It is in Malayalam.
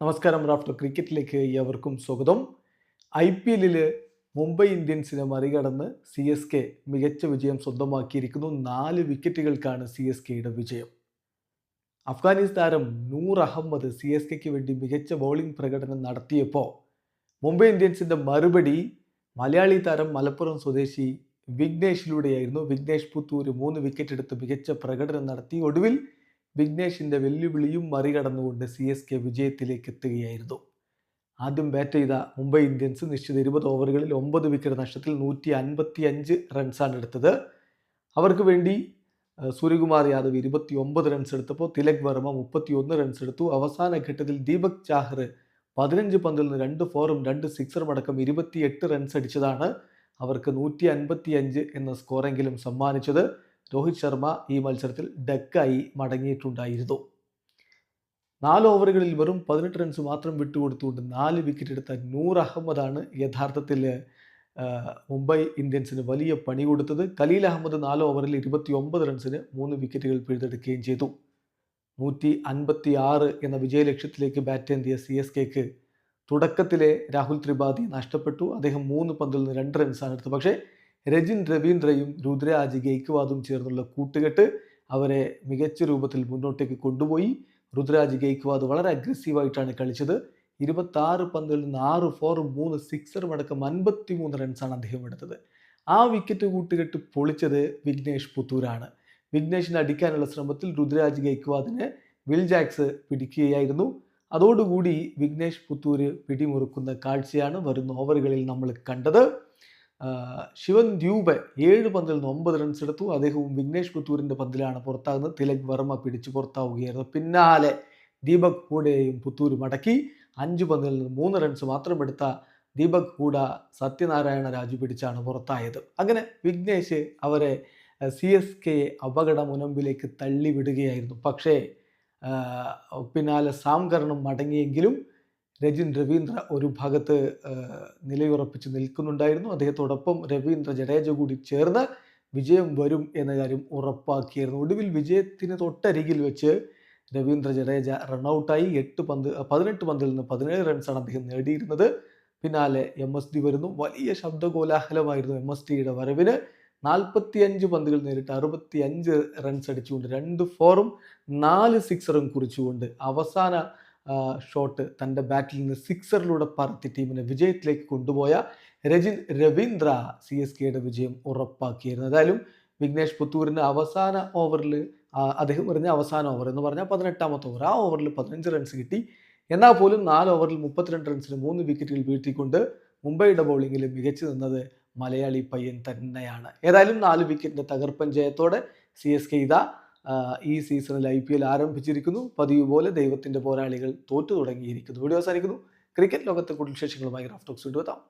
നമസ്കാരം. റാഫ്റ്റർ ക്രിക്കറ്റിലേക്ക് ഏവർക്കും സ്വാഗതം. IPL മുംബൈ ഇന്ത്യൻസിനെ മറികടന്ന് CSK മികച്ച വിജയം സ്വന്തമാക്കിയിരിക്കുന്നു. 4 വിക്കറ്റുകൾക്കാണ് CSKയുടെ വിജയം. അഫ്ഗാനിസ്ഥാൻ താരം നൂർ അഹമ്മദ് CSKയ്ക്ക് വേണ്ടി മികച്ച ബൗളിംഗ് പ്രകടനം നടത്തിയപ്പോൾ മുംബൈ ഇന്ത്യൻസിൻ്റെ മറുപടി മലയാളി താരം മലപ്പുറം സ്വദേശി വിഘ്നേഷിലൂടെയായിരുന്നു. വിഘ്നേഷ് പുത്തൂർ 3 വിക്കറ്റ് എടുത്ത് മികച്ച പ്രകടനം നടത്തി. ഒടുവിൽ വിഘ്നേഷിൻ്റെ വെല്ലുവിളിയും മറികടന്നുകൊണ്ട് CSK വിജയത്തിലേക്ക് എത്തുകയായിരുന്നു. ആദ്യം ബാറ്റ് ചെയ്ത മുംബൈ ഇന്ത്യൻസ് നിശ്ചിത 20 ഓവറുകളിൽ 9 വിക്കറ്റ് നഷ്ടത്തിൽ 155 റൺസാണ് എടുത്തത്. അവർക്ക് വേണ്ടി സൂര്യകുമാർ യാദവ് 29 റൺസ് എടുത്തപ്പോൾ തിലക് വർമ്മ 31 റൺസ് എടുത്തു. അവസാന ഘട്ടത്തിൽ ദീപക് ചാഹർ 15 പന്തിൽ നിന്ന് 2 ഫോറും 2 സിക്സറും അടക്കം 28 റൺസ് അടിച്ചതാണ് അവർക്ക് 155 എന്ന സ്കോറെങ്കിലും സമ്മാനിച്ചത്. രോഹിത് ശർമ്മ ഈ മത്സരത്തിൽ ഡക്കായി മടങ്ങിയിട്ടുണ്ടായിരുന്നു. 4 ഓവറുകളിൽ വെറും 18 റൺസ് മാത്രം വിട്ടുകൊടുത്തുകൊണ്ട് 4 വിക്കറ്റ് എടുത്ത നൂർ അഹമ്മദാണ് യഥാർത്ഥത്തിൽ മുംബൈ ഇന്ത്യൻസിന് വലിയ പണി കൊടുത്തത്. ഖലീൽ അഹമ്മദ് 4 ഓവറിൽ 29 റൺസിന് 3 വിക്കറ്റുകൾ പിഴുതെടുക്കുകയും ചെയ്തു. 156 എന്ന വിജയലക്ഷ്യത്തിലേക്ക് ബാറ്റേന്തിയ CSKക്ക് തുടക്കത്തിലെ രാഹുൽ ത്രിപാഠി നഷ്ടപ്പെട്ടു. അദ്ദേഹം 3 പന്തിൽ നിന്ന് 2 റൺസാണ് എടുത്തത്. പക്ഷേ രജിൻ രവീന്ദ്രയും രുദ്രാജ് ഗെയ്ക്വാദും ചേർന്നുള്ള കൂട്ടുകെട്ട് അവരെ മികച്ച രൂപത്തിൽ മുന്നോട്ടേക്ക് കൊണ്ടുപോയി. രുദ്രാജ് ഗെയ്ക്വാദ് വളരെ അഗ്രസീവായിട്ടാണ് കളിച്ചത്. 26 പന്തിൽ നിന്ന് 6 ഫോറും 3 സിക്സറും അടക്കം 53 റൺസാണ് അദ്ദേഹം എടുത്തത്. ആ വിക്കറ്റ് കൂട്ടുകെട്ട് പൊളിച്ചത് വിഘ്നേഷ് പുത്തൂരാണ്. വിഘ്നേഷിനെ അടിക്കാനുള്ള ശ്രമത്തിൽ രുദ്രാജ് ഗെയ്ക്വാദിനെ വിൽ ജാക്സ് പിടിക്കുകയായിരുന്നു. അതോടുകൂടി വിഘ്നേഷ് പുത്തൂര് പിടിമുറുക്കുന്ന കാഴ്ചയാണ് വരുന്ന ഓവറുകളിൽ നമ്മൾ കണ്ടത്. ശിവൻ ദ്യൂബ് 7 പന്തിൽ നിന്ന് 9 റൺസ് എടുത്തു. അദ്ദേഹവും വിഘ്നേഷ് പുത്തൂരിൻ്റെ പന്തിലാണ് പുറത്താകുന്നത്. തിലക് വർമ്മ പിടിച്ചു പുറത്താവുകയായിരുന്നു. പിന്നാലെ ദീപക് ഹൂഡയെയും പുത്തൂർ മടക്കി. 5 പന്തിൽ നിന്ന് 3 റൺസ് മാത്രം എടുത്ത ദീപക് ഹൂഡ സത്യനാരായണ രാജു പിടിച്ചാണ് പുറത്തായത്. അങ്ങനെ വിഘ്നേഷ് അവരെ CSKയെ അപകട മുനമ്പിലേക്ക് തള്ളിവിടുകയായിരുന്നു. പക്ഷേ പിന്നാലെ സാംകരണം മടങ്ങിയെങ്കിലും രജിൻ രവീന്ദ്ര ഒരു ഭാഗത്ത് നിലയുറപ്പിച്ച് നിൽക്കുന്നുണ്ടായിരുന്നു. അദ്ദേഹത്തോടൊപ്പം രവീന്ദ്ര ജഡേജ കൂടി ചേർന്ന് വിജയം വരും എന്ന കാര്യം ഉറപ്പാക്കിയിരുന്നു. ഒടുവിൽ വിജയത്തിന് തൊട്ടരികിൽ വെച്ച് രവീന്ദ്ര ജഡേജ റൺഔട്ടായി. 18 പന്തിൽ നിന്ന് 17 റൺസാണ് അദ്ദേഹം നേടിയിരുന്നത്. പിന്നാലെ MSD വരുന്നു. വലിയ ശബ്ദകോലാഹലമായിരുന്നു MSDയുടെ വരവിന്. 45 പന്തുകൾ നേരിട്ട് 65 റൺസ് അടിച്ചുകൊണ്ട് 2 ഫോറും 4 സിക്സറും കുറിച്ചുകൊണ്ട് അവസാന ഷോട്ട് തൻ്റെ ബാറ്റിൽ നിന്ന് സിക്സറിലൂടെ പറത്തി ടീമിനെ വിജയത്തിലേക്ക് കൊണ്ടുപോയ രജിൻ രവീന്ദ്ര CSKയുടെ വിജയം ഉറപ്പാക്കിയിരുന്നു. ഏതായാലും വിഘ്നേഷ് പുത്തൂരിന് അവസാന ഓവറിൽ അദ്ദേഹം പറഞ്ഞ അവസാന ഓവർ എന്ന് പറഞ്ഞാൽ 18ാമത്തെ ഓവർ, ആ ഓവറിൽ 15 റൺസ് കിട്ടി. എന്നാൽ പോലും 4 ഓവറിൽ 32 റൺസിന് 3 വിക്കറ്റുകൾ വീഴ്ത്തിക്കൊണ്ട് മുംബൈയുടെ ബൗളിങ്ങിൽ മികച്ചു നിന്നത് മലയാളി പയ്യൻ തന്നെയാണ്. ഏതായാലും 4 വിക്കറ്റിൻ്റെ തകർപ്പൻ ജയത്തോടെ CSK ഈ സീസണിൽ IPL ആരംഭിച്ചിരിക്കുന്നു. പതിവ് പോലെ ദൈവത്തിൻ്റെ പോരാളികൾ തോറ്റു തുടങ്ങിയിരിക്കുന്നു. വീഡിയോ അവസാനിക്കുന്നു. ക്രിക്കറ്റ് ലോകത്തെ കൂടുതൽ വിശേഷങ്ങളുമായി റാഫ് ടോക്സ് വീണ്ടും എത്താം.